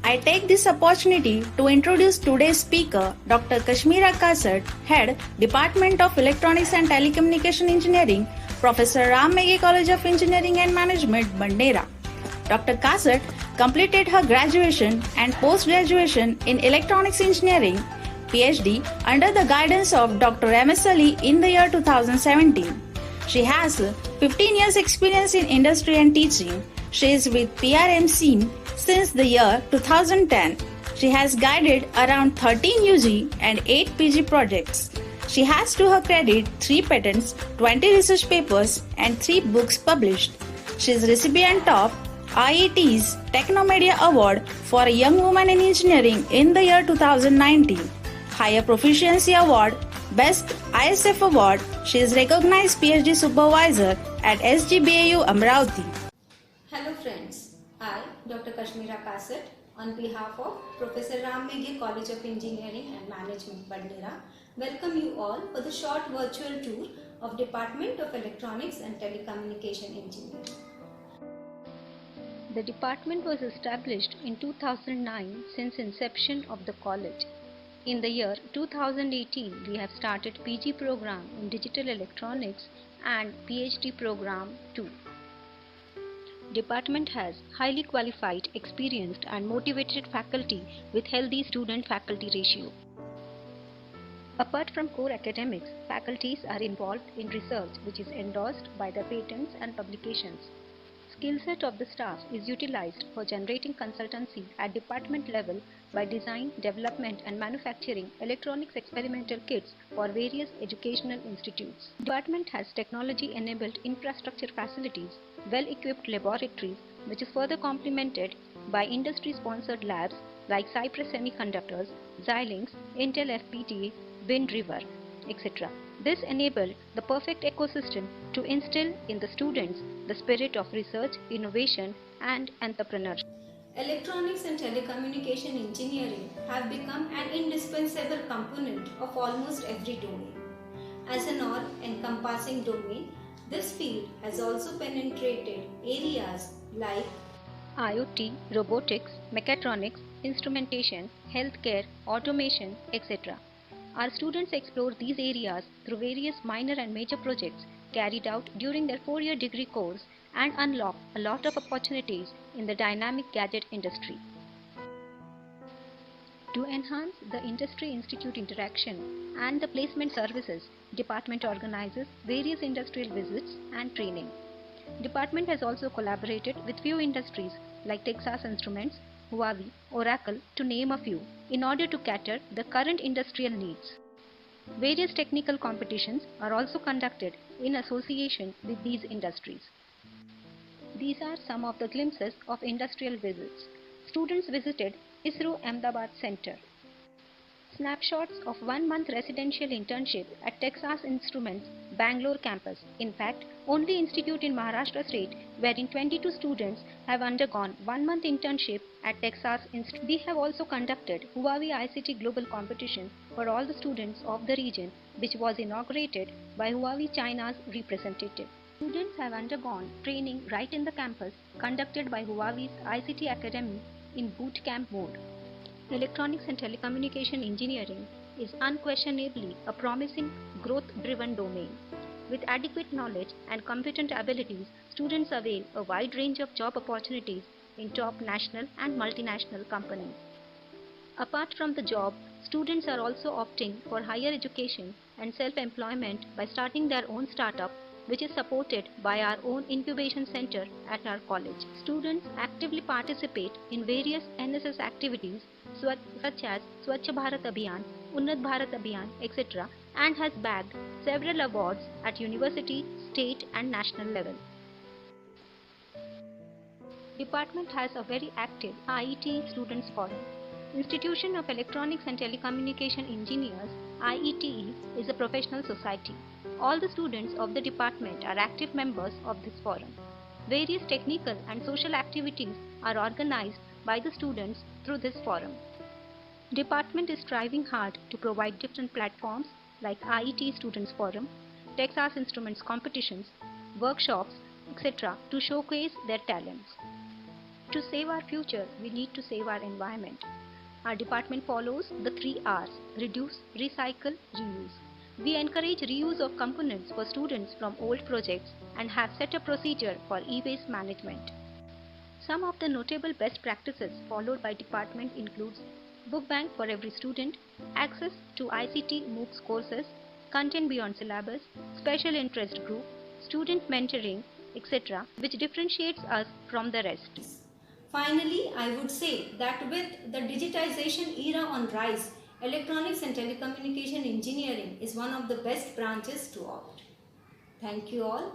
I take this opportunity to introduce today's speaker, Dr. Kashmira Kasat, Head, Department of Electronics and Telecommunication Engineering, Professor Ram Meghe College of Engineering and Management, Bandera. Dr. Kasat completed her graduation and post-graduation in Electronics Engineering, PhD, under the guidance of Dr. M.S. Ali in the year 2017. She has 15 years experience in industry and teaching. She is with PRMC since the year 2010. She has guided around 13 UG and 8 PG projects. She has to her credit 3 patents, 20 research papers and 3 books published. She is recipient of IET's Technomedia Award for a Young Woman in Engineering in the year 2019, Higher Proficiency Award, Best ISF Award. She is recognized PhD Supervisor at SGBAU Amravati. Hello friends, I, Dr. Kashmira Kasat, on behalf of Professor Ram Meghe College of Engineering and Management, Bandera, welcome you all for the short virtual tour of Department of Electronics and Telecommunication Engineering. The department was established in 2009 since inception of the college. In the year 2018, we have started PG program in Digital Electronics and PhD program too. Department has highly qualified, experienced and motivated faculty with healthy student-faculty ratio. Apart from core academics, faculties are involved in research which is endorsed by their patents and publications. Skill set of the staff is utilized for generating consultancy at department level by design, development and manufacturing electronics experimental kits for various educational institutes. Department has technology-enabled infrastructure facilities, well-equipped laboratories which is further complemented by industry-sponsored labs like Cypress Semiconductors, Xilinx, Intel FPGA, Wind River, etc. This enabled the perfect ecosystem to instill in the students the spirit of research, innovation and entrepreneurship. Electronics and telecommunication engineering have become an indispensable component of almost every domain. As an all-encompassing domain, this field has also penetrated areas like IoT, robotics, mechatronics, instrumentation, healthcare, automation, etc. Our students explore these areas through various minor and major projects carried out during their 4-year degree course and unlock a lot of opportunities in the dynamic gadget industry. To enhance the industry-institute interaction and the placement services, Department organizes various industrial visits and training. Department has also collaborated with few industries like Texas Instruments, Huawei, Oracle to name a few, in order to cater the current industrial needs. Various technical competitions are also conducted in association with these industries. These are some of the glimpses of industrial visits. Students visited ISRO Ahmedabad Center. Snapshots of 1-month residential internship at Texas Instruments Bangalore campus. In fact, only institute in Maharashtra state wherein 22 students have undergone 1-month internship at Texas Instruments. We have also conducted Huawei ICT Global Competition for all the students of the region, which was inaugurated by Huawei China's representative. Students have undergone training right in the campus conducted by Huawei's ICT Academy in boot camp mode. Electronics and telecommunication engineering is unquestionably a promising, growth-driven domain. With adequate knowledge and competent abilities, students avail a wide range of job opportunities in top national and multinational companies. Apart from the job, students are also opting for higher education and self-employment by starting their own startup, which is supported by our own incubation center at our college. Students actively participate in various NSS activities such as Swachh Bharat Abhiyan, Unnat Bharat Abhiyan, etc. and has bagged several awards at university, state and national level. Department has a very active IET Students Forum. Institution of Electronics and Telecommunication Engineers IETE is a professional society. All the students of the department are active members of this forum. Various technical and social activities are organized by the students through this forum. Department is striving hard to provide different platforms like IET Students Forum, Texas Instruments competitions, workshops, etc. to showcase their talents. To save our future, we need to save our environment. Our department follows the 3 R's: reduce, recycle, reuse. We encourage reuse of components for students from old projects and have set a procedure for e-waste management. Some of the notable best practices followed by department includes book bank for every student, access to ICT MOOCs courses, content beyond syllabus, special interest group, student mentoring, etc., which differentiates us from the rest. Finally, I would say that with the digitization era on rise, electronics and telecommunication engineering is one of the best branches to opt. Thank you all